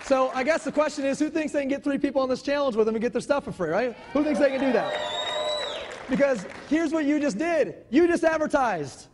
So I guess the question is, who thinks they can get 3 people on this challenge with them and get their stuff for free, right? Who thinks they can do that? Because here's what you just did. You just advertised.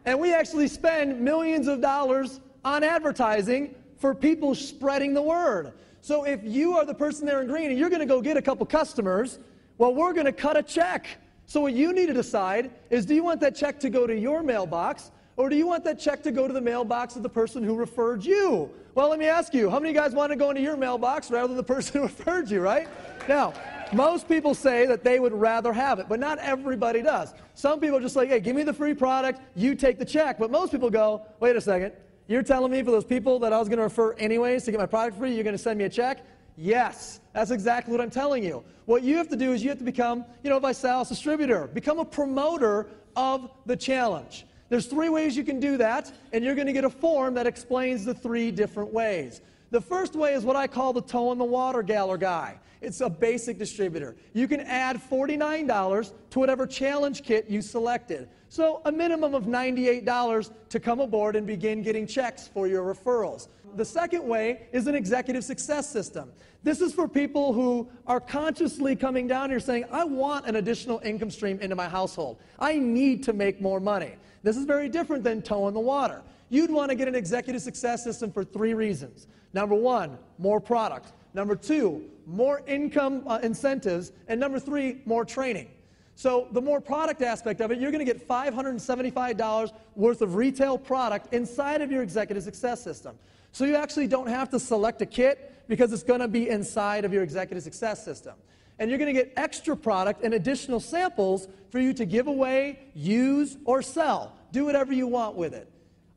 And we actually spend millions of dollars on advertising for people spreading the word. So if you are the person there in green and you're going to go get a couple customers, well, we're going to cut a check. So what you need to decide is, do you want that check to go to your mailbox, or do you want that check to go to the mailbox of the person who referred you? Well, let me ask you, how many of you guys want to go into your mailbox rather than the person who referred you, right? Now, most people say that they would rather have it, but not everybody does. Some people are just like, hey, give me the free product, you take the check. But most people go, wait a second, you're telling me for those people that I was going to refer anyways to get my product free, you're going to send me a check? Yes, that's exactly what I'm telling you. What you have to do is you have to become, a ViSalus distributor. Become a promoter of the challenge. There's 3 ways you can do that, and you're going to get a form that explains the 3 different ways. The first way is what I call the toe in the water gal or guy. It's a basic distributor. You can add $49 to whatever challenge kit you selected. So a minimum of $98 to come aboard and begin getting checks for your referrals. The second way is an executive success system. This is for people who are consciously coming down here saying, I want an additional income stream into my household. I need to make more money. This is very different than toe in the water. You'd want to get an executive success system for 3 reasons. Number 1, more product. Number 2, more income incentives. And number 3, more training. So the more product aspect of it, you're going to get $575 worth of retail product inside of your executive success system. So you actually don't have to select a kit because it's going to be inside of your executive success system. And you're going to get extra product and additional samples for you to give away, use, or sell. Do whatever you want with it.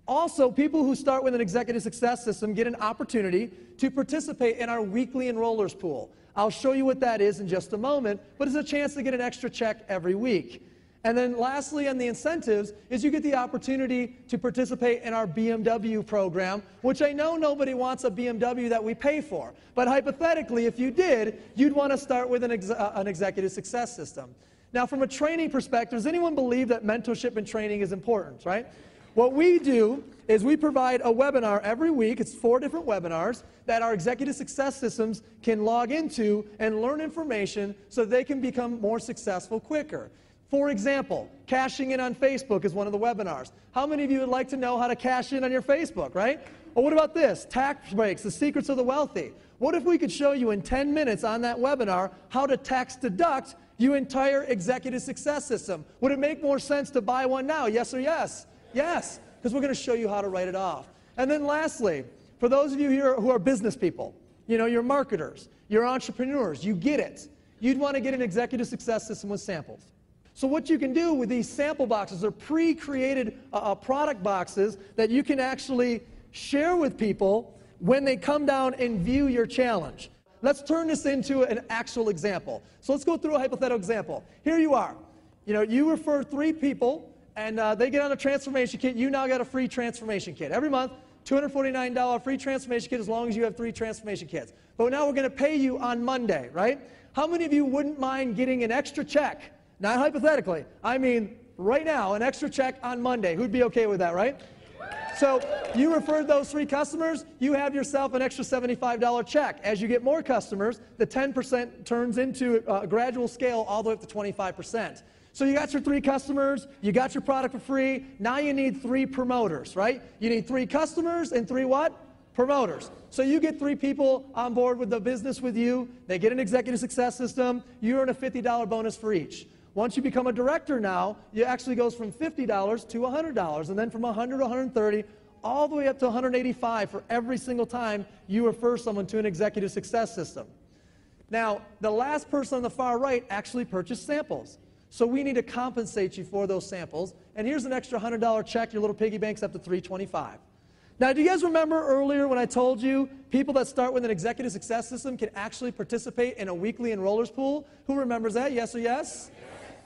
Also, people who start with an executive success system get an opportunity to participate in our weekly enrollers pool. I'll show you what that is in just a moment, but it's a chance to get an extra check every week. And then lastly, on the incentives, is you get the opportunity to participate in our BMW program, which I know nobody wants a BMW that we pay for. But hypothetically, if you did, you'd want to start with an executive success system. Now, from a training perspective, does anyone believe that mentorship and training is important, right? What we do is we provide a webinar every week. It's 4 different webinars that our executive success systems can log into and learn information so they can become more successful quicker. For example, cashing in on Facebook is one of the webinars. How many of you would like to know how to cash in on your Facebook, right? Or what about this? Tax breaks, the secrets of the wealthy. What if we could show you in 10 minutes on that webinar how to tax deduct your entire executive success system? Would it make more sense to buy one now? Yes or yes? Yes, because we're going to show you how to write it off. And then lastly, for those of you here who are business people, you're marketers, you're entrepreneurs, you get it. You'd want to get an executive success system with samples. So what you can do with these sample boxes are pre-created product boxes that you can actually share with people when they come down and view your challenge. Let's turn this into an actual example. So let's go through a hypothetical example. Here you are. You refer 3 people, and they get on a transformation kit. You now got a free transformation kit. Every month, $249 free transformation kit as long as you have 3 transformation kits. But now we're going to pay you on Monday, right? How many of you wouldn't mind getting an extra check? Not hypothetically. I mean, right now, an extra check on Monday. Who'd be okay with that, right? So you referred those 3 customers, you have yourself an extra $75 check. As you get more customers, the 10% turns into a gradual scale all the way up to 25%. So you got your 3 customers, you got your product for free, now you need 3 promoters, right? You need 3 customers and 3 what? Promoters. So you get 3 people on board with the business with you, they get an executive success system, you earn a $50 bonus for each. Once you become a director now, it actually goes from $50 to $100, and then from $100 to $130, all the way up to $185 for every single time you refer someone to an executive success system. Now, the last person on the far right actually purchased samples. So we need to compensate you for those samples. And here's an extra $100 check. Your little piggy bank's up to $325. Now, do you guys remember earlier when I told you people that start with an executive success system can actually participate in a weekly enrollers pool? Who remembers that? Yes or yes?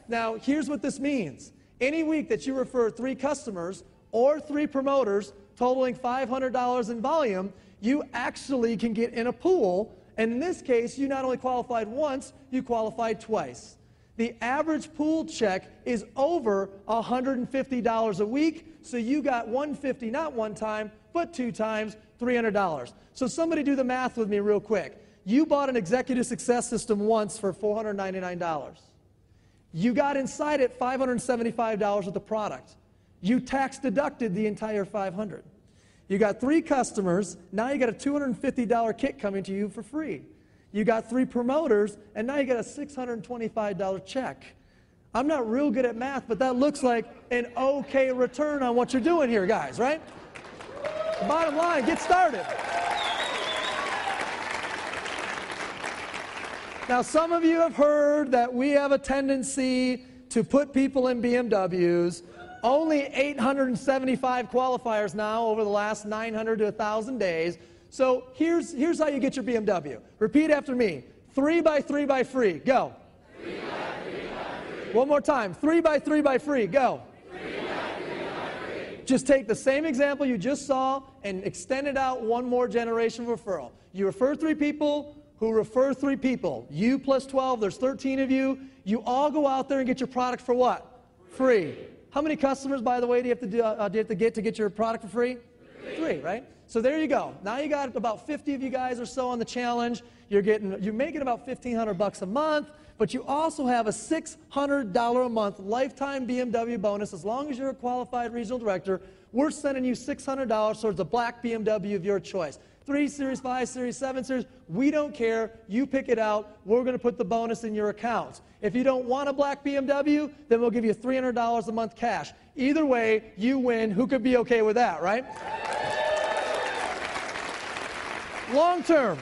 Now, here's what this means. Any week that you refer 3 customers or 3 promoters totaling $500 in volume, you actually can get in a pool. And in this case, you not only qualified once, you qualified twice. The average pool check is over $150 a week, so you got $150 not one time, but 2 times, $300. So somebody do the math with me real quick. You bought an executive success system once for $499. You got inside it $575 with the product. You tax deducted the entire $500. You got 3 customers, now you got a $250 kit coming to you for free. You got 3 promoters, and now you got a $625 check. I'm not real good at math, but that looks like an okay return on what you're doing here, guys, right? Bottom line, get started. Now, some of you have heard that we have a tendency to put people in BMWs. Only 875 qualifiers now over the last 900 to 1,000 days. So here's how you get your BMW. Repeat after me. 3 by 3 by free. Go. 3 by 3 by free. One more time. 3 by 3 by free. Go. 3 by 3 by free. Just take the same example you just saw and extend it out one more generation of referral. You refer 3 people who refer 3 people. You plus 12, there's 13 of you. You all go out there and get your product for what? Free. How many customers, by the way, do you have to get your product for free? 3, right? So there you go. Now you got about 50 of you guys or so on the challenge. You're making about $1,500 a month, but you also have a $600 a month lifetime BMW bonus. As long as you're a qualified regional director, we're sending you $600 towards a black BMW of your choice. 3 Series, 5 Series, 7 Series, we don't care. You pick it out. We're going to put the bonus in your account. If you don't want a black BMW, then we'll give you $300 a month cash. Either way, you win. Who could be okay with that, right? Long term.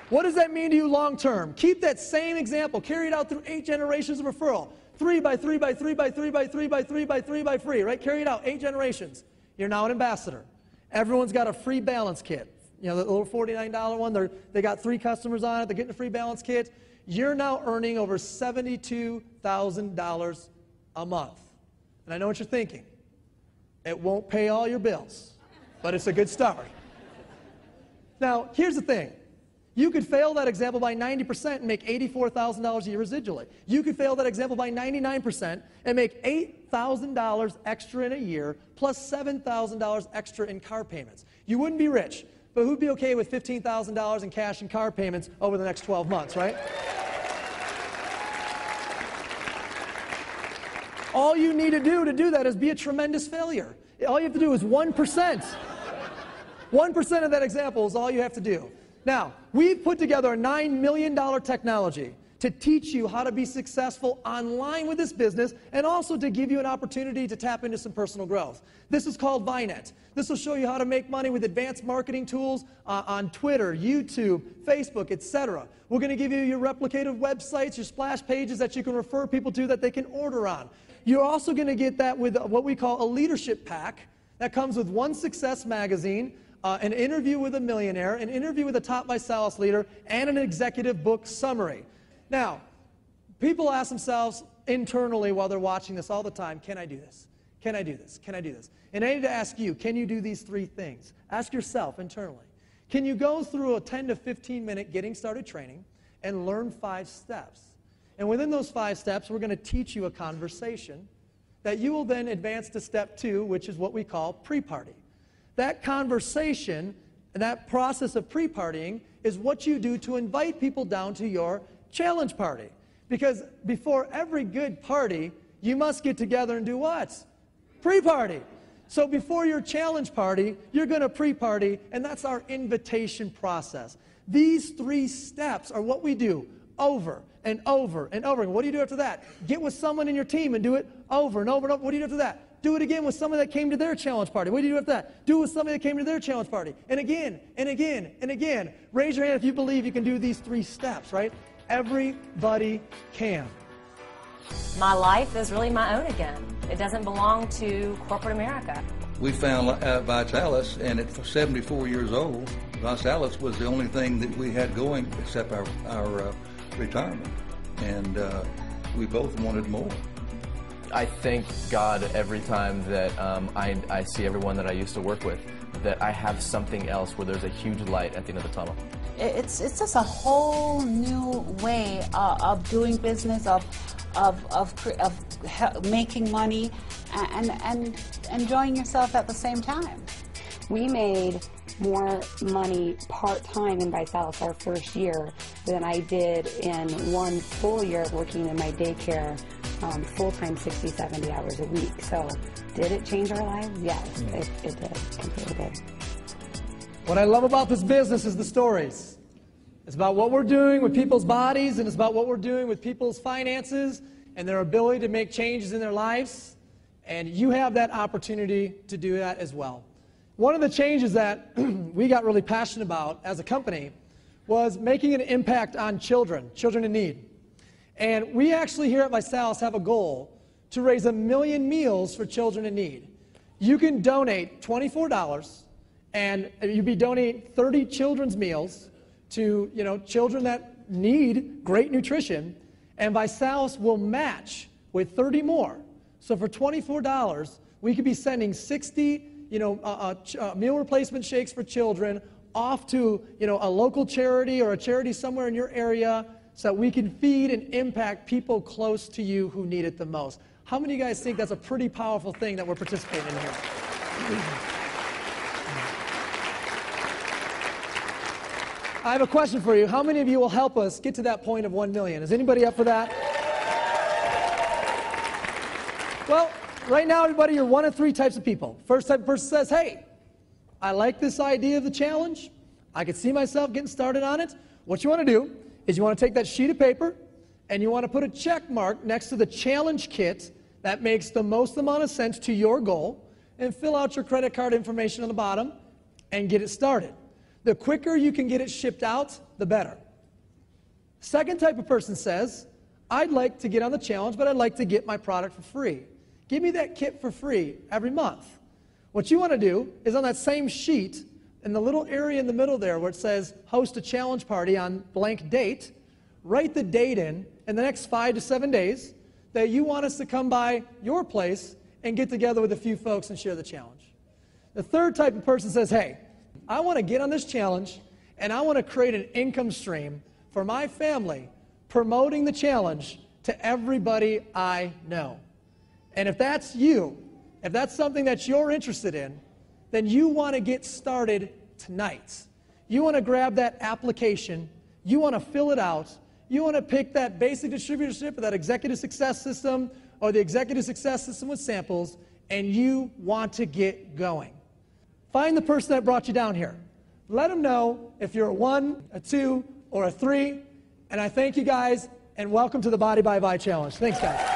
What does that mean to you long term? Keep that same example. Carry it out through 8 generations of referral. 3 by 3 by 3 by 3 by 3 by 3 by 3 by free, right? Carry it out, 8 generations. You're now an ambassador. Everyone's got a free balance kit. You know, the little $49 one, they got 3 customers on it. They're getting a free balance kit. You're now earning over $72,000 a month. And I know what you're thinking. It won't pay all your bills, but it's a good start. Now, here's the thing. You could fail that example by 90% and make $84,000 a year residually. You could fail that example by 99% and make $8,000 extra in a year plus $7,000 extra in car payments. You wouldn't be rich, but who'd be okay with $15,000 in cash and car payments over the next 12 months, right? All you need to do that is be a tremendous failure. All you have to do is 1%. 1% of that example is all you have to do. Now, we've put together a $9 million technology to teach you how to be successful online with this business and also to give you an opportunity to tap into some personal growth. This is called ViNet. This will show you how to make money with advanced marketing tools on Twitter, YouTube, Facebook, etc. We're going to give you your replicative websites, your splash pages that you can refer people to that they can order on. You're also going to get that with what we call a leadership pack that comes with 1 Success magazine, an interview with a millionaire, an interview with a top ViSalus leader, and an executive book summary. Now, people ask themselves internally while they're watching this all the time, can I do this? Can I do this? Can I do this? And I need to ask you, can you do these 3 things? Ask yourself internally. Can you go through a 10 to 15 minute getting started training and learn 5 steps? And within those 5 steps, we're going to teach you a conversation that you will then advance to step 2, which is what we call pre-party. That conversation and that process of pre-partying is what you do to invite people down to your challenge party. Because before every good party, you must get together and do what? Pre-party. So before your challenge party, you're going to pre-party, and that's our invitation process. These 3 steps are what we do over and over and over. And what do you do after that? Get with someone in your team and do it over and over and over. What do you do after that? Do it again with someone that came to their challenge party. What do you do after that? Do it with somebody that came to their challenge party. And again, and again, and again. Raise your hand if you believe you can do these 3 steps, right? Everybody can. My life is really my own again. It doesn't belong to corporate America. We found ViSalus, and at 74 years old, ViSalus was the only thing that we had going except our retirement. And we both wanted more. I thank God every time that I see everyone that I used to work with, that I have something else where there's a huge light at the end of the tunnel. It's just a whole new way of doing business, of making money and enjoying yourself at the same time. We made more money part-time in ViSalus our first year than I did in one full year of working in my daycare full-time 60, 70 hours a week. So did it change our lives? Yes, it did. Completely did. What I love about this business is the stories. It's about what we're doing with people's bodies, and it's about what we're doing with people's finances and their ability to make changes in their lives. And you have that opportunity to do that as well. One of the changes that we got really passionate about as a company was making an impact on children in need. And we actually here at ViSalus have a goal to raise 1 million meals for children in need. You can donate $24, and you'd be donating 30 children's meals to children that need great nutrition, and ViSalus will match with 30 more. So for $24, we could be sending 60 meal replacement shakes for children off to a local charity or a charity somewhere in your area, so that we can feed and impact people close to you who need it the most. How many of you guys think that's a pretty powerful thing that we're participating in here? I have a question for you. How many of you will help us get to that point of 1 million? Is anybody up for that? Well, right now, everybody, you're one of 3 types of people. First type of person says, hey, I like this idea of the challenge. I could see myself getting started on it. What you want to do is you want to take that sheet of paper and you want to put a check mark next to the challenge kit that makes the most amount of sense to your goal, and fill out your credit card information on the bottom and get it started. The quicker you can get it shipped out, the better. Second type of person says, I'd like to get on the challenge, but I'd like to get my product for free. Give me that kit for free every month. What you want to do is on that same sheet, in the little area in the middle there where it says host a challenge party on blank date, write the date in the next 5 to 7 days that you want us to come by your place and get together with a few folks and share the challenge. The third type of person says, hey, I want to get on this challenge and I want to create an income stream for my family promoting the challenge to everybody I know. And if that's you, if that's something that you're interested in, then you want to get started tonight. You want to grab that application, you want to fill it out, you want to pick that basic distributorship or that executive success system or the executive success system with samples, and you want to get going. Find the person that brought you down here. Let them know if you're a 1, a 2, or a 3, and I thank you guys, and welcome to the Body by Vi Challenge. Thanks, guys.